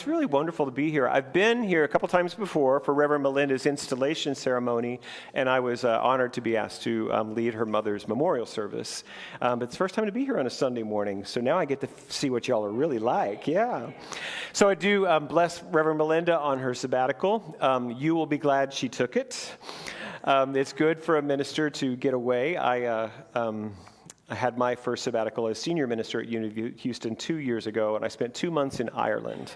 It's really wonderful to be here. I've been here a couple times before for Reverend Melinda's installation ceremony, and I was honored to be asked to lead her mother's memorial service. But it's the first time to be here on a Sunday morning, so now I get to see what y'all are really like. Yeah. So I do bless Reverend Melinda on her sabbatical. You will be glad she took it. It's good for a minister to get away. I had my first sabbatical as senior minister at Unity of Houston 2 years ago, and I spent 2 months in Ireland.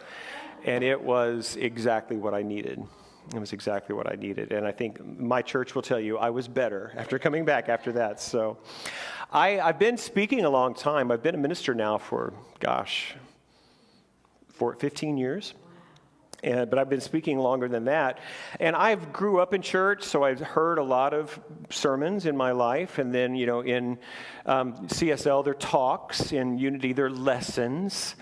And it was exactly what I needed. It was exactly what I needed. And I think my church will tell you I was better after coming back after that. So I've been speaking a long time. I've been a minister now for 15 years. But I've been speaking longer than that. And I grew up in church, so I've heard a lot of sermons in my life. And then, in CSL, they're talks. In Unity, they're lessons.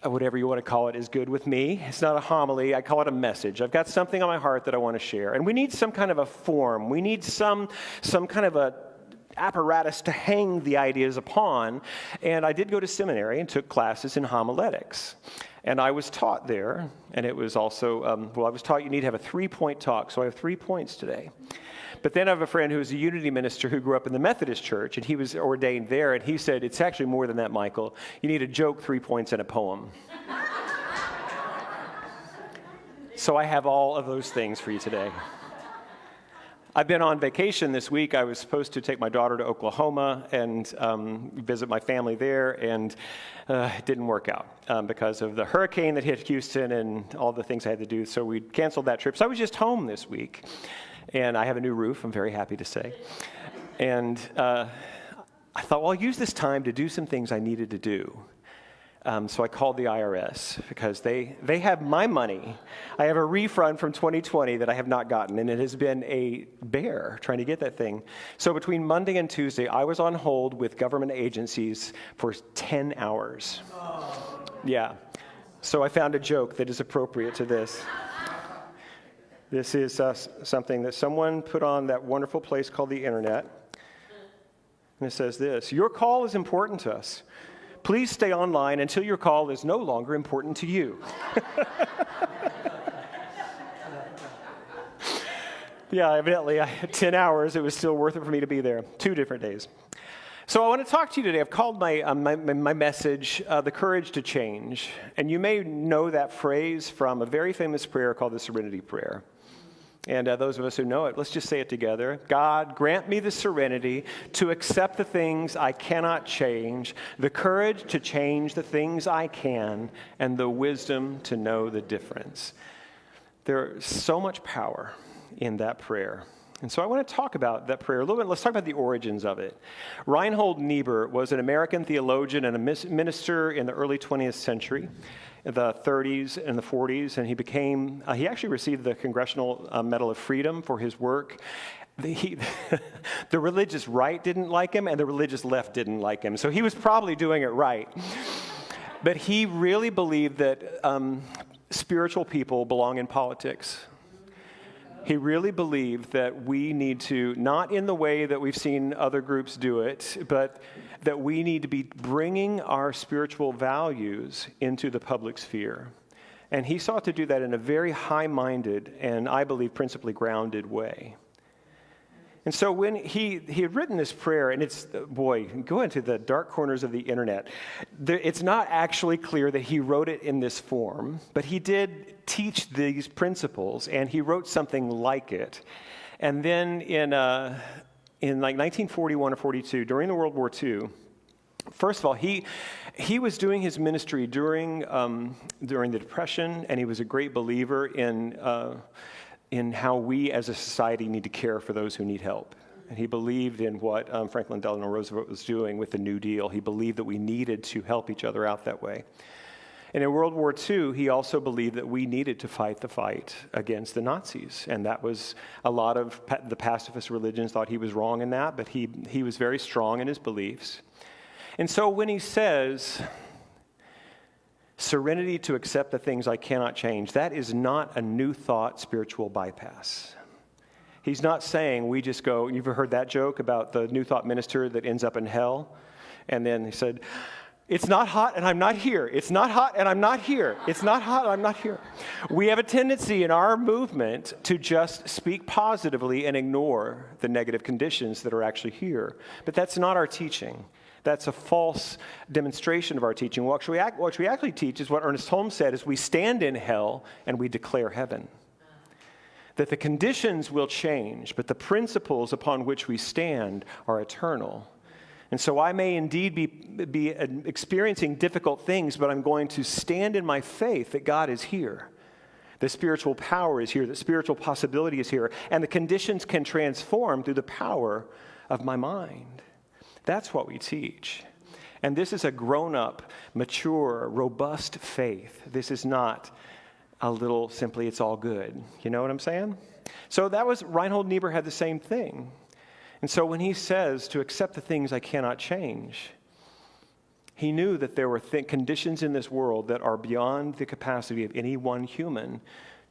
Whatever you want to call it is good with me. It's not a homily. I call it a message. I've got something on my heart that I want to share. And we need some kind of a form. We need some kind of a apparatus to hang the ideas upon. And I did go to seminary and took classes in homiletics. And I was taught there, and it was also, I was taught you need to have a 3-point talk, so I have 3 points today. But then I have a friend who's a Unity minister who grew up in the Methodist church, and he was ordained there, and he said, it's actually more than that, Michael. You need a joke, 3 points, and a poem. So I have all of those things for you today. I've been on vacation this week. I was supposed to take my daughter to Oklahoma and visit my family there, and it didn't work out because of the hurricane that hit Houston and all the things I had to do. So we canceled that trip. So I was just home this week, and I have a new roof, I'm very happy to say. And I thought, well, I'll use this time to do some things I needed to do. So I called the IRS because they have my money. I have a refund from 2020 that I have not gotten, and it has been a bear trying to get that thing. So between Monday and Tuesday, I was on hold with government agencies for 10 hours. Oh. Yeah. So I found a joke that is appropriate to this. This is something that someone put on that wonderful place called the internet. And it says this: your call is important to us. Please stay online until your call is no longer important to you. Yeah, evidently, 10 hours, it was still worth it for me to be there. 2 different days. So I want to talk to you today. I've called my message, The Courage to Change. And you may know that phrase from a very famous prayer called the Serenity Prayer. And those of us who know it, let's just say it together. God, grant me the serenity to accept the things I cannot change, the courage to change the things I can, and the wisdom to know the difference. There's so much power in that prayer. And so I want to talk about that prayer a little bit. Let's talk about the origins of it. Reinhold Niebuhr was an American theologian and a minister in the early 20th century, the 30s and the 40s, and he actually received the Congressional Medal of Freedom for his work. The religious right didn't like him, and the religious left didn't like him, so he was probably doing it right. But he really believed that spiritual people belong in politics. He really believed that we need to, not in the way that we've seen other groups do it, but that we need to be bringing our spiritual values into the public sphere. And he sought to do that in a very high-minded and, I believe, principally grounded way. And so when he had written this prayer, and it's, boy, go into the dark corners of the internet. It's not actually clear that he wrote it in this form, but he did teach these principles, and he wrote something like it. And then in like 1941 or 42, during the World War II, first of all, he was doing his ministry during the Depression, and he was a great believer in how we as a society need to care for those who need help. And he believed in what Franklin Delano Roosevelt was doing with the New Deal. He believed that we needed to help each other out that way. And in World War II, he also believed that we needed to fight the fight against the Nazis. And that was a lot of the pacifist religions thought he was wrong in that, but he was very strong in his beliefs. And so when he says, serenity to accept the things I cannot change, that is not a new thought spiritual bypass. He's not saying we just go, you've heard that joke about the New Thought minister that ends up in hell? And then he said, It's not hot and I'm not here. It's not hot and I'm not here. It's not hot and I'm not here. We have a tendency in our movement to just speak positively and ignore the negative conditions that are actually here. But that's not our teaching. That's a false demonstration of our teaching. What we actually teach is what Ernest Holmes said, is we stand in hell and we declare heaven. That the conditions will change, but the principles upon which we stand are eternal. And so I may indeed be experiencing difficult things, but I'm going to stand in my faith that God is here. The spiritual power is here. The spiritual possibility is here. And the conditions can transform through the power of my mind. That's what we teach. And this is a grown-up, mature, robust faith. This is not a little simply, it's all good. You know what I'm saying? So Reinhold Niebuhr had the same thing. And so when he says to accept the things I cannot change, he knew that there were conditions in this world that are beyond the capacity of any one human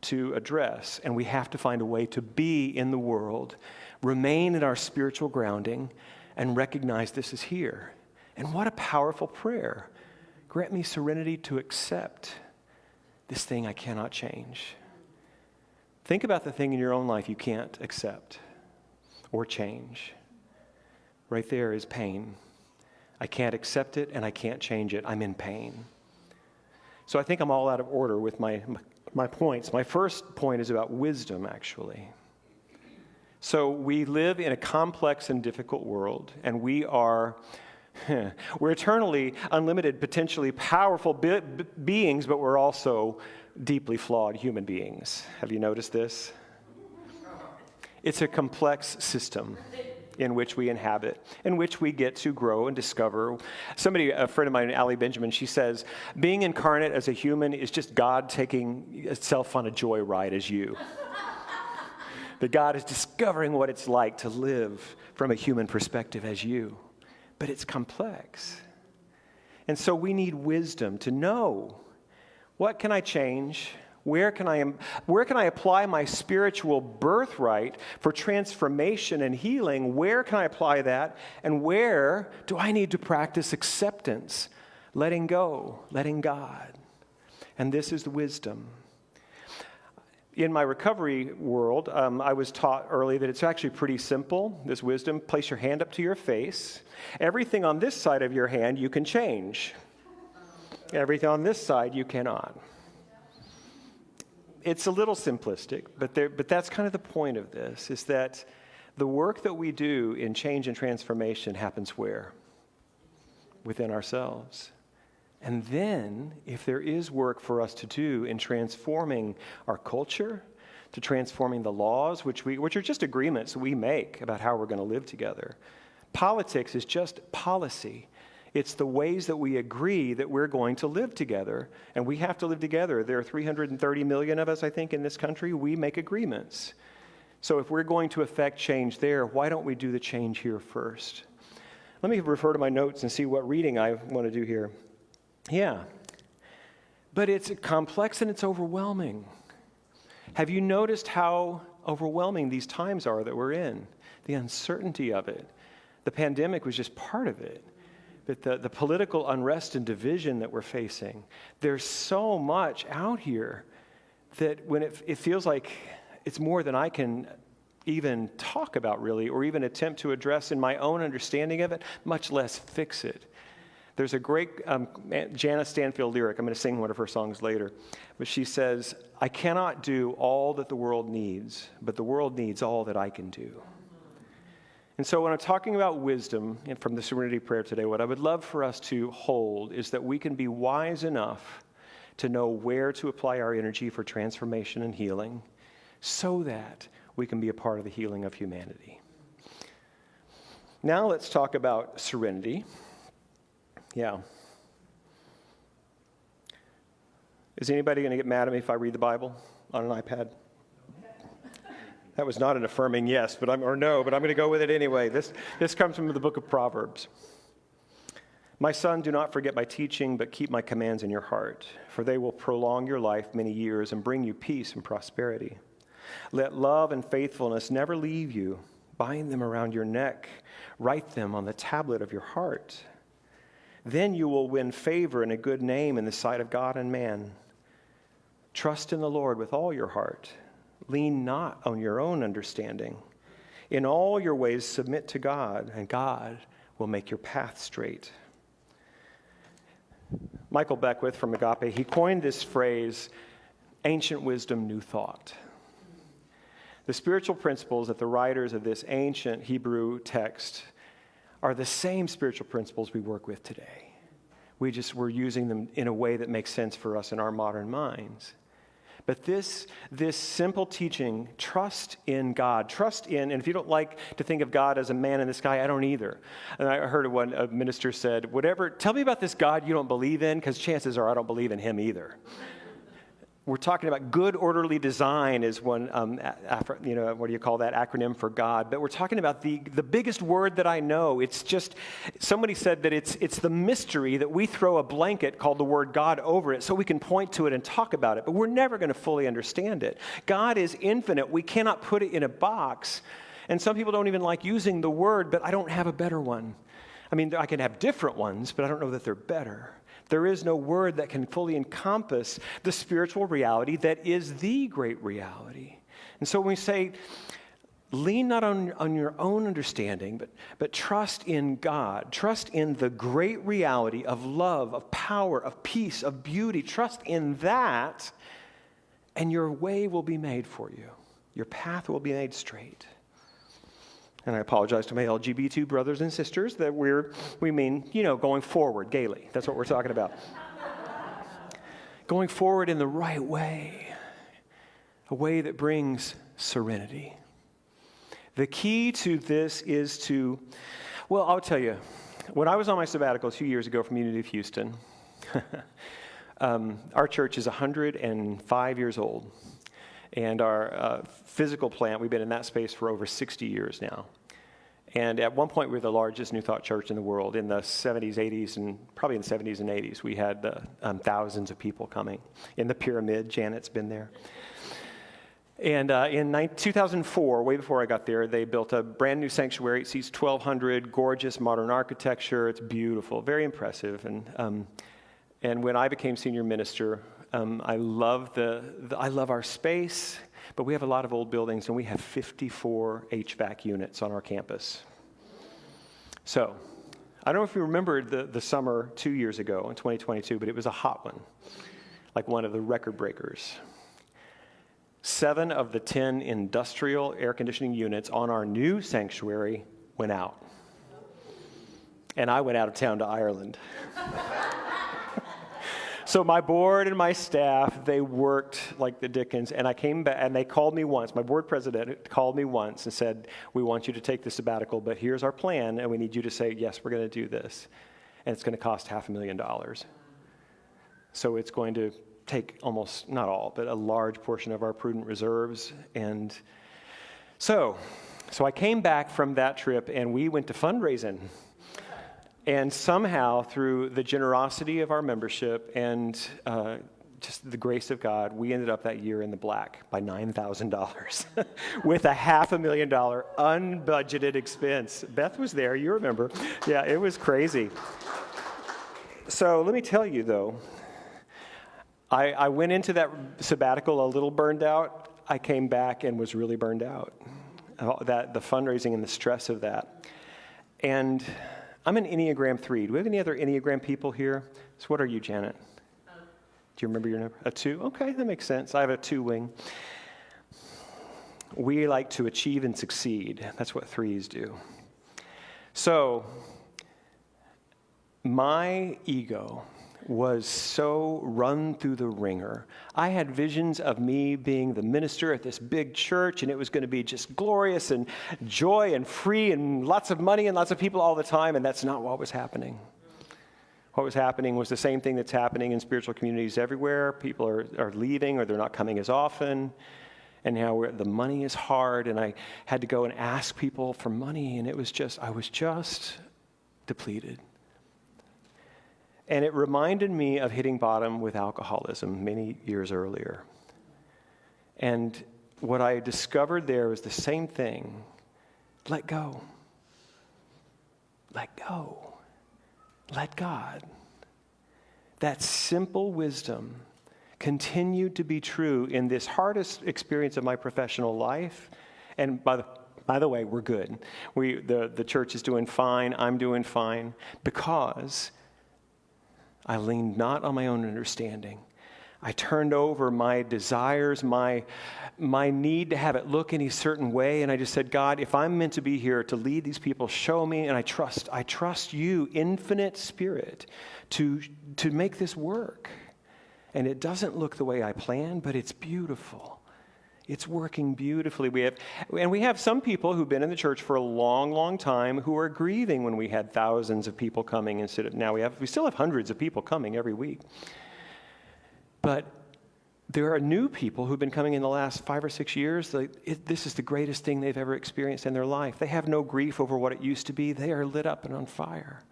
to address. And we have to find a way to be in the world, remain in our spiritual grounding, and recognize this is here. And what a powerful prayer. Grant me serenity to accept this thing I cannot change. Think about the thing in your own life you can't accept or change. Right there is pain. I can't accept it and I can't change it. I'm in pain. So I think I'm all out of order with my points. My first point is about wisdom, actually. So we live in a complex and difficult world, and we're eternally unlimited, potentially powerful beings, but we're also deeply flawed human beings. Have you noticed this? It's a complex system in which we inhabit, in which we get to grow and discover. A friend of mine, Allie Benjamin, she says, being incarnate as a human is just God taking itself on a joyride as you. That God is discovering what it's like to live from a human perspective as you. But it's complex. And so we need wisdom to know, what can I change? Where can I apply my spiritual birthright for transformation and healing? Where can I apply that? And where do I need to practice acceptance, letting go, letting God? And this is the wisdom. In my recovery world, I was taught early that it's actually pretty simple, this wisdom. Place your hand up to your face. Everything on this side of your hand you can change. Everything on this side you cannot. It's a little simplistic, but that's kind of the point of this, is that the work that we do in change and transformation happens where? Within ourselves. And then, if there is work for us to do in transforming our culture, to transforming the laws, which are just agreements we make about how we're going to live together. Politics is just policy. It's the ways that we agree that we're going to live together, and we have to live together. There are 330 million of us, I think, in this country. We make agreements. So if we're going to affect change there, why don't we do the change here first? Let me refer to my notes and see what reading I want to do here. Yeah, but it's complex and it's overwhelming. Have you noticed how overwhelming these times are that we're in? The uncertainty of it. The pandemic was just part of it. But the political unrest and division that we're facing, there's so much out here that when it feels like it's more than I can even talk about really, or even attempt to address in my own understanding of it, much less fix it. There's a great Janice Stanfield lyric. I'm going to sing one of her songs later. But she says, I cannot do all that the world needs, but the world needs all that I can do. And so when I'm talking about wisdom from the Serenity Prayer today, what I would love for us to hold is that we can be wise enough to know where to apply our energy for transformation and healing so that we can be a part of the healing of humanity. Now let's talk about serenity. Yeah. Is anybody going to get mad at me if I read the Bible on an iPad? That was not an affirming yes, but I'm going to go with it anyway. This comes from the book of Proverbs. My son, do not forget my teaching, but keep my commands in your heart, for they will prolong your life many years and bring you peace and prosperity. Let love and faithfulness never leave you. Bind them around your neck. Write them on the tablet of your heart. Then you will win favor and a good name in the sight of God and man. Trust in the Lord with all your heart. Lean not on your own understanding. In all your ways submit to God, and God will make your path straight. Michael Beckwith from Agape, he coined this phrase, ancient wisdom, new thought. The spiritual principles that the writers of this ancient Hebrew text are the same spiritual principles we work with today. We're using them in a way that makes sense for us in our modern minds. But this simple teaching, trust in God, and if you don't like to think of God as a man in the sky, I don't either. And I heard a minister said, tell me about this God you don't believe in, because chances are I don't believe in him either. We're talking about good orderly design is one, what do you call that acronym for God? But we're talking about the biggest word that I know. It's just, somebody said that it's the mystery that we throw a blanket called the word God over it so we can point to it and talk about it. But we're never going to fully understand it. God is infinite. We cannot put it in a box. And some people don't even like using the word, but I don't have a better one. I mean, I can have different ones, but I don't know that they're better. There is no word that can fully encompass the spiritual reality that is the great reality. And so when we say, lean not on your own understanding, but trust in God. Trust in the great reality of love, of power, of peace, of beauty. Trust in that, and your way will be made for you. Your path will be made straight. And I apologize to my LGBT brothers and sisters that we mean, going forward gaily. That's what we're talking about. Going forward in the right way, a way that brings serenity. The key to this is I'll tell you, when I was on my sabbatical 2 years ago from Unity of Houston, our church is 105 years old. And our physical plant, we've been in that space for over 60 years now. And at one point, we were the largest New Thought church in the world. In the 70s, 80s, and probably in the 70s and 80s, we had thousands of people coming. In the pyramid, Janet's been there. And in 2004, way before I got there, they built a brand new sanctuary. It seats 1,200, gorgeous modern architecture. It's beautiful, very impressive. And when I became senior minister, I love I love our space, but we have a lot of old buildings, and we have 54 HVAC units on our campus. So, I don't know if you remember the summer 2 years ago in 2022, but it was a hot one, like one of the record breakers. 7 of the 10 industrial air conditioning units on our new sanctuary went out. And I went out of town to Ireland. So my board and my staff, they worked like the dickens, and I came back, and they called me once. My board president called me once and said, we want you to take the sabbatical, but here's our plan, and we need you to say, yes, we're going to do this. And it's going to cost $500,000. So it's going to take almost, not all, but a large portion of our prudent reserves. And so I came back from that trip, and we went to fundraising. And somehow, through the generosity of our membership and just the grace of God, we ended up that year in the black by $9,000 with a $500,000 unbudgeted expense. Beth was there, you remember. Yeah, it was crazy. So let me tell you, though, I went into that sabbatical a little burned out. I came back and was really burned out. The fundraising and the stress of that. And I'm an Enneagram 3. Do we have any other Enneagram people here? So what are you, Janet? Do you remember your number? A 2? Okay, that makes sense. I have a 2 wing. We like to achieve and succeed. That's what 3s do. So my ego was so run through the ringer. I had visions of me being the minister at this big church, and it was going to be just glorious and joy and free and lots of money and lots of people all the time, and that's not what was happening. What was happening was the same thing that's happening in spiritual communities everywhere. People are leaving, or they're not coming as often, and now the money is hard, and I had to go and ask people for money, and I was just depleted. And it reminded me of hitting bottom with alcoholism many years earlier. And what I discovered there was the same thing. Let go. Let go. let God. That simple wisdom continued to be true in this hardest experience of my professional life. And by the way, we're good. The church is doing fine. I'm doing fine because I leaned not on my own understanding. I turned over my desires, my need to have it look any certain way, and I just said, God, if I'm meant to be here to lead these people, show me, and I trust you, infinite Spirit, to make this work. And it doesn't look the way I planned, but it's beautiful. It's working beautifully. We have some people who've been in the church for a long, long time who are grieving when we had thousands of people coming instead of now we still have hundreds of people coming every week. But there are new people who've been coming in the last 5 or 6 years. This is the greatest thing they've ever experienced in their life. They have no grief over what it used to be. They are lit up and on fire.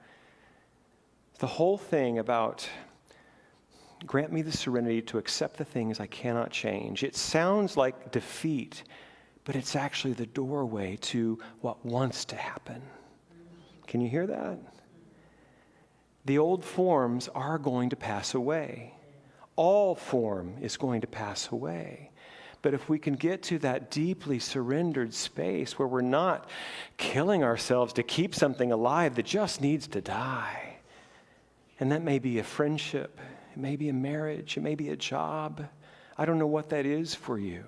The whole thing about grant me the serenity to accept the things I cannot change. It sounds like defeat, but it's actually the doorway to what wants to happen. Can you hear that? The old forms are going to pass away. All form is going to pass away. But if we can get to that deeply surrendered space where we're not killing ourselves to keep something alive that just needs to die, and that may be a friendship, it may be a marriage, it may be a job. I don't know what that is for you.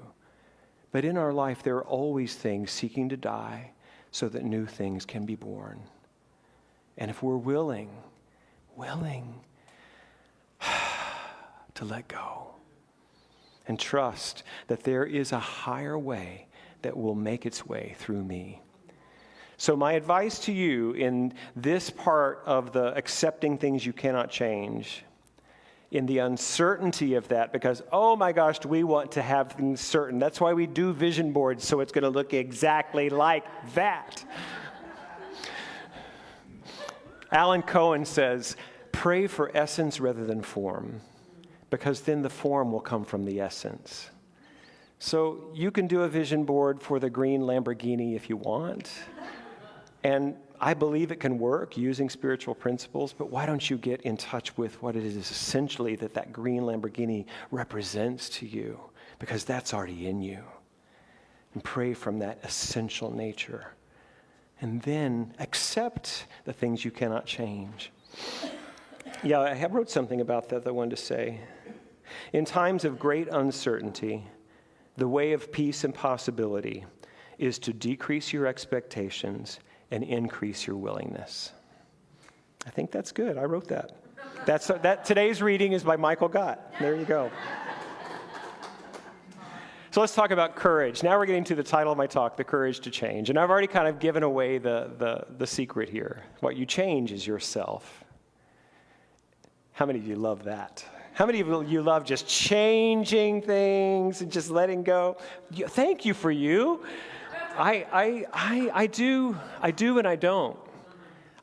But in our life, there are always things seeking to die so that new things can be born. And if we're willing to let go and trust that there is a higher way that will make its way through me. So my advice to you in this part of the accepting things you cannot change, in the uncertainty of that, because, oh my gosh, do we want to have things certain. That's why we do vision boards, so it's going to look exactly like that. Alan Cohen says, pray for essence rather than form, because then the form will come from the essence. So you can do a vision board for the green Lamborghini if you want. And I believe it can work using spiritual principles, but why don't you get in touch with what it is essentially that green Lamborghini represents to you? Because that's already in you. And pray from that essential nature. And then accept the things you cannot change. Yeah, I wrote something about that I wanted to say. In times of great uncertainty, the way of peace and possibility is to decrease your expectations and increase your willingness. I think that's good. I wrote that. Today's reading is by Michael Gott. There you go. So let's talk about courage. Now we're getting to the title of my talk, The Courage to Change. And I've already kind of given away the secret here. What you change is yourself. How many of you love that? How many of you love just changing things and just letting go? Thank you for you. I do and I don't.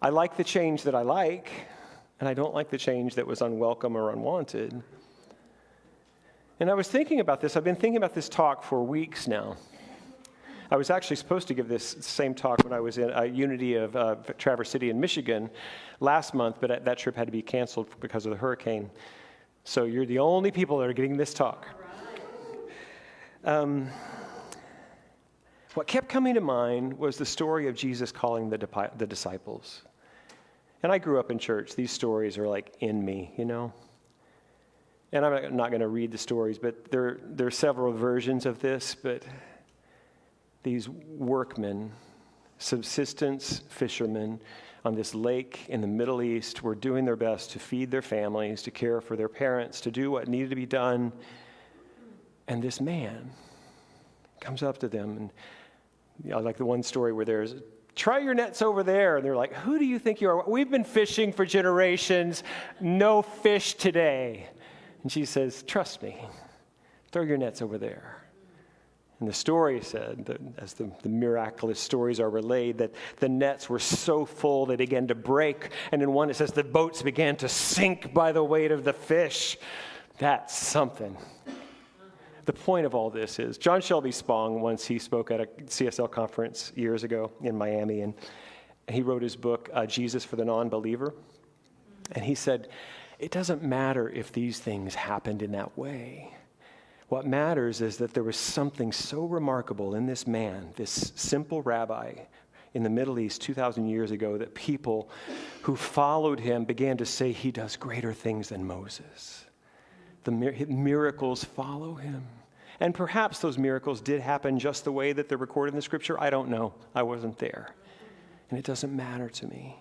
I like the change that I like, and I don't like the change that was unwelcome or unwanted. And I was thinking about this. I've been thinking about this talk for weeks now. I was actually supposed to give this same talk when I was in Unity of Traverse City in Michigan last month, but that trip had to be canceled because of the hurricane. So you're the only people that are getting this talk. What kept coming to mind was the story of Jesus calling the disciples. And I grew up in church. These stories are like in me, you know. And I'm not going to read the stories, but there are several versions of this. But these workmen, subsistence fishermen on this lake in the Middle East were doing their best to feed their families, to care for their parents, to do what needed to be done. And this man comes up to them, and like the one story where there's, try your nets over there. And they're like, who do you think you are? We've been fishing for generations. No fish today. And she says, trust me. Throw your nets over there. And the story said, that as the miraculous stories are relayed, that the nets were so full they began to break. And in one it says the boats began to sink by the weight of the fish. That's something. The point of all this is, John Shelby Spong, once he spoke at a CSL conference years ago in Miami, and he wrote his book, Jesus for the Non-Believer. And he said, it doesn't matter if these things happened in that way. What matters is that there was something so remarkable in this man, this simple rabbi in the Middle East 2,000 years ago, that people who followed him began to say he does greater things than Moses. The miracles follow him. And perhaps those miracles did happen just the way that they're recorded in the scripture. I don't know. I wasn't there. And it doesn't matter to me.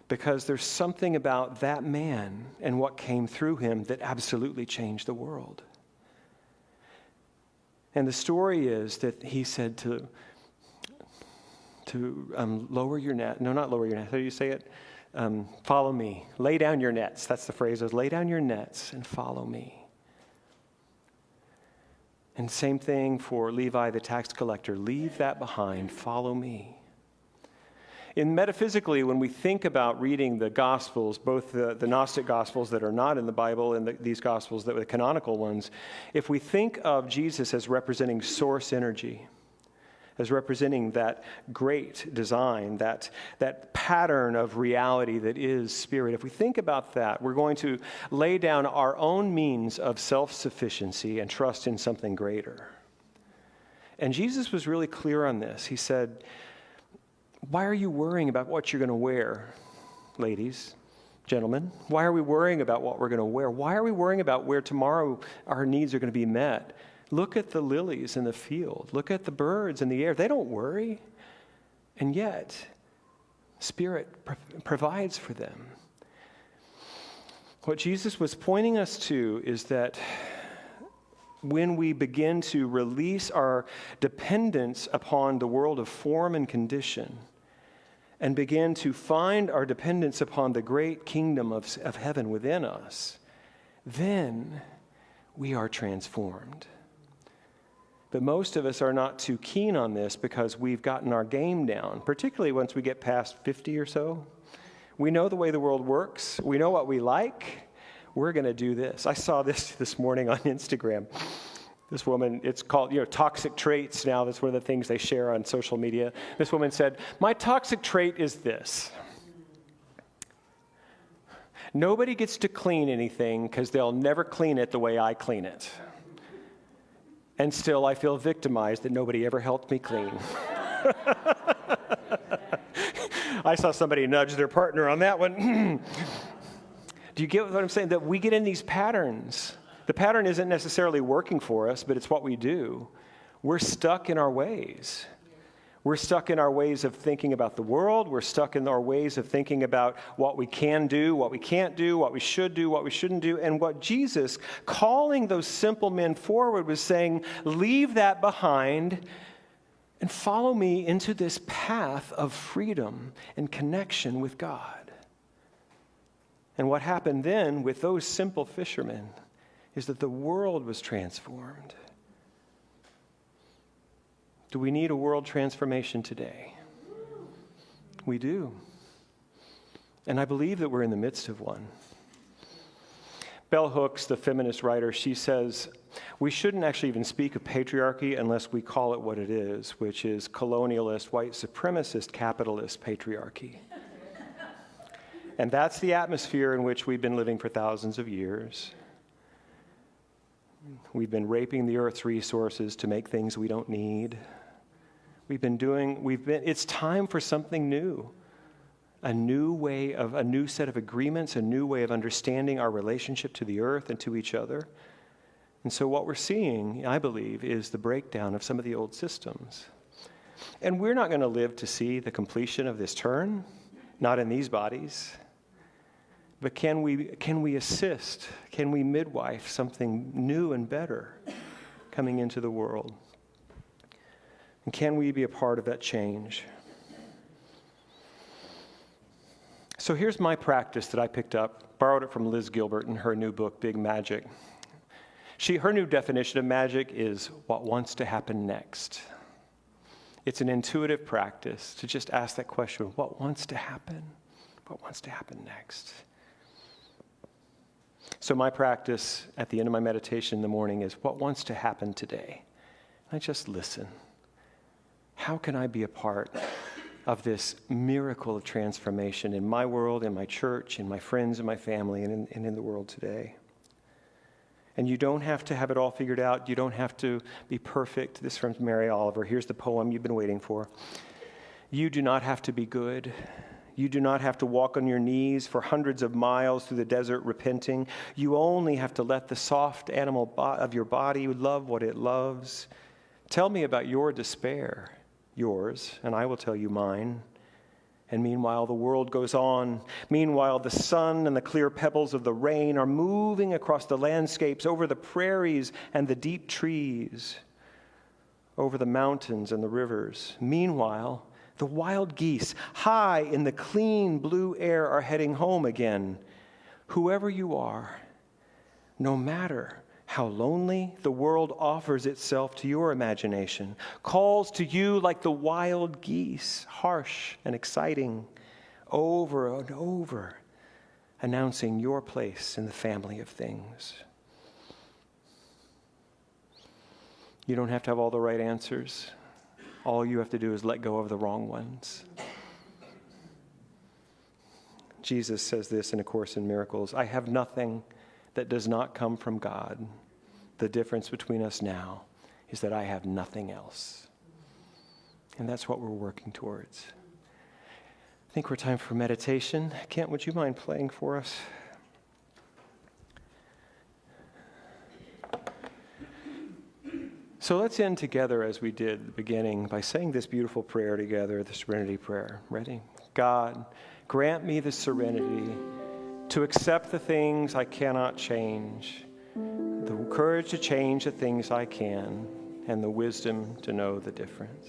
Because there's something about that man and what came through him that absolutely changed the world. And the story is that he said to lower your net. No, not lower your net. How do you say it? Follow me. Lay down your nets. That's the phrase. Lay down your nets and follow me. And same thing for Levi, the tax collector. Leave that behind. Follow me. In metaphysically, when we think about reading the Gospels, both the Gnostic Gospels that are not in the Bible and these Gospels that were the canonical ones, if we think of Jesus as representing source energy, as representing that great design, that pattern of reality that is spirit, if we think about that, we're going to lay down our own means of self-sufficiency and trust in something greater. And Jesus was really clear on this. He said, why are you worrying about what you're going to wear, ladies, gentlemen? Why are we worrying about what we're going to wear? Why are we worrying about where tomorrow our needs are going to be met? Look at the lilies in the field. Look at the birds in the air. They don't worry. And yet, Spirit provides for them. What Jesus was pointing us to is that when we begin to release our dependence upon the world of form and condition and begin to find our dependence upon the great kingdom of heaven within us, then we are transformed. But most of us are not too keen on this because we've gotten our game down, particularly once we get past 50 or so. We know the way the world works. We know what we like. We're going to do this. I saw this morning on Instagram. This woman, it's called, toxic traits now. That's one of the things they share on social media. This woman said, my toxic trait is this. Nobody gets to clean anything because they'll never clean it the way I clean it. And still I feel victimized that nobody ever helped me clean. I saw somebody nudge their partner on that one. Do you get what I'm saying? That we get in these patterns. The pattern isn't necessarily working for us, but it's what we do. We're stuck in our ways. We're stuck in our ways of thinking about the world. We're stuck in our ways of thinking about what we can do, what we can't do, what we should do, what we shouldn't do. And what Jesus, calling those simple men forward, was saying, leave that behind and follow me into this path of freedom and connection with God. And what happened then with those simple fishermen is that the world was transformed. Do we need a world transformation today? We do. And I believe that we're in the midst of one. Bell Hooks, the feminist writer, she says, we shouldn't actually even speak of patriarchy unless we call it what it is, which is colonialist, white supremacist, capitalist patriarchy. And that's the atmosphere in which we've been living for thousands of years. We've been raping the earth's resources to make things we don't need. It's time for something new. A new set of agreements, a new way of understanding our relationship to the earth and to each other. And so what we're seeing, I believe, is the breakdown of some of the old systems. And we're not going to live to see the completion of this turn, not in these bodies. But can we assist? Can we midwife something new and better coming into the world? And can we be a part of that change? So here's my practice that I picked up, borrowed it from Liz Gilbert in her new book, Big Magic. Her new definition of magic is what wants to happen next. It's an intuitive practice to just ask that question, what wants to happen? What wants to happen next? So my practice at the end of my meditation in the morning is, what wants to happen today? I just listen. How can I be a part of this miracle of transformation in my world, in my church, in my friends, and my family, and in the world today. And you don't have to have it all figured out. You don't have to be perfect. This is from Mary Oliver. Here's the poem you've been waiting for. You do not have to be good. You do not have to walk on your knees for hundreds of miles through the desert repenting. You only have to let the soft animal of your body love what it loves. Tell me about your despair, yours, and I will tell you mine. And meanwhile, the world goes on. Meanwhile, the sun and the clear pebbles of the rain are moving across the landscapes, over the prairies and the deep trees, over the mountains and the rivers. Meanwhile, the wild geese, high in the clean blue air, are heading home again. Whoever you are, no matter how lonely, the world offers itself to your imagination, calls to you like the wild geese, harsh and exciting, over and over, announcing your place in the family of things. You don't have to have all the right answers. All you have to do is let go of the wrong ones. Jesus says this in A Course in Miracles, I have nothing that does not come from God. The difference between us now is that I have nothing else. And that's what we're working towards. I think we're time for meditation. Kent, would you mind playing for us? So let's end together as we did at the beginning by saying this beautiful prayer together, the Serenity Prayer. Ready? God, grant me the serenity to accept the things I cannot change, the courage to change the things I can, and the wisdom to know the difference.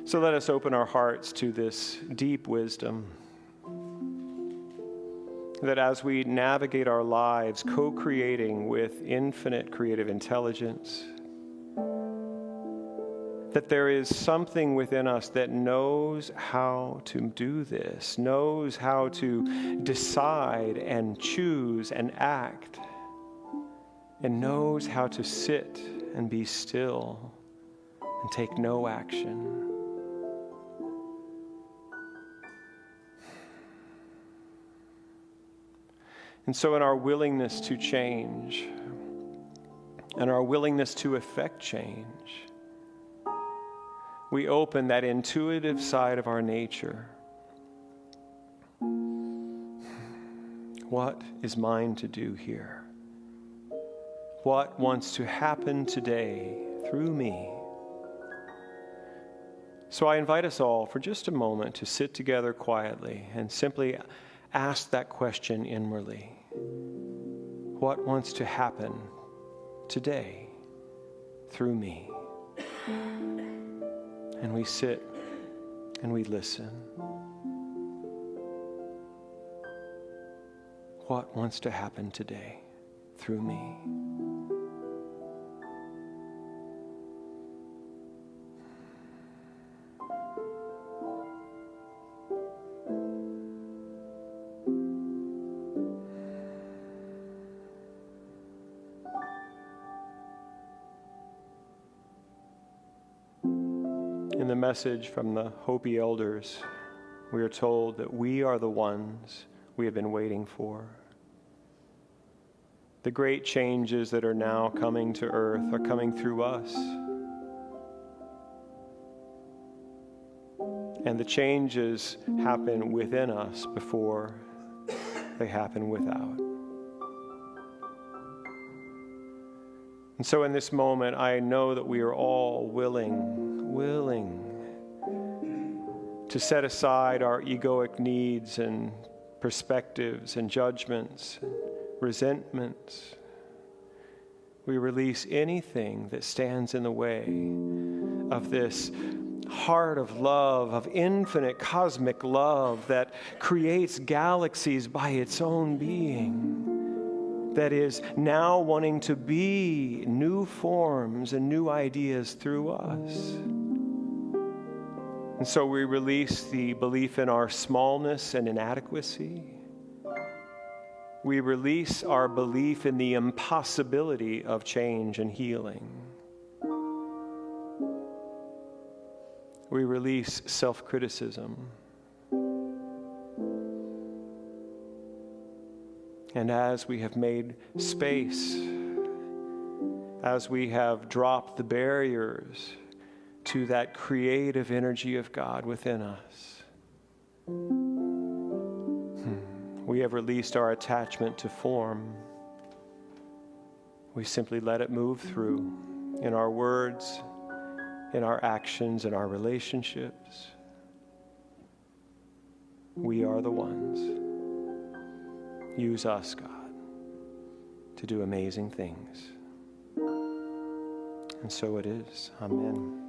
So let us open our hearts to this deep wisdom, that as we navigate our lives, co-creating with infinite creative intelligence, that there is something within us that knows how to do this, knows how to decide and choose and act, and knows how to sit and be still and take no action. And so in our willingness to change and our willingness to effect change, we open that intuitive side of our nature. What is mine to do here? What wants to happen today through me? So I invite us all for just a moment to sit together quietly and simply ask that question inwardly. What wants to happen today through me? And we sit and we listen. What wants to happen today through me? In the message from the Hopi elders, we are told that we are the ones we have been waiting for. The great changes that are now coming to earth are coming through us. And the changes happen within us before they happen without. And so in this moment, I know that we are all willing to set aside our egoic needs and perspectives and judgments and resentments. We release anything that stands in the way of this heart of love, of infinite cosmic love that creates galaxies by its own being, that is now wanting to be new forms and new ideas through us. And so we release the belief in our smallness and inadequacy. We release our belief in the impossibility of change and healing. We release self-criticism. And as we have made space, as we have dropped the barriers to that creative energy of God within us, we have released our attachment to form. We simply let it move through in our words, in our actions, in our relationships. We are the ones. Use us, God, to do amazing things. And so it is. Amen.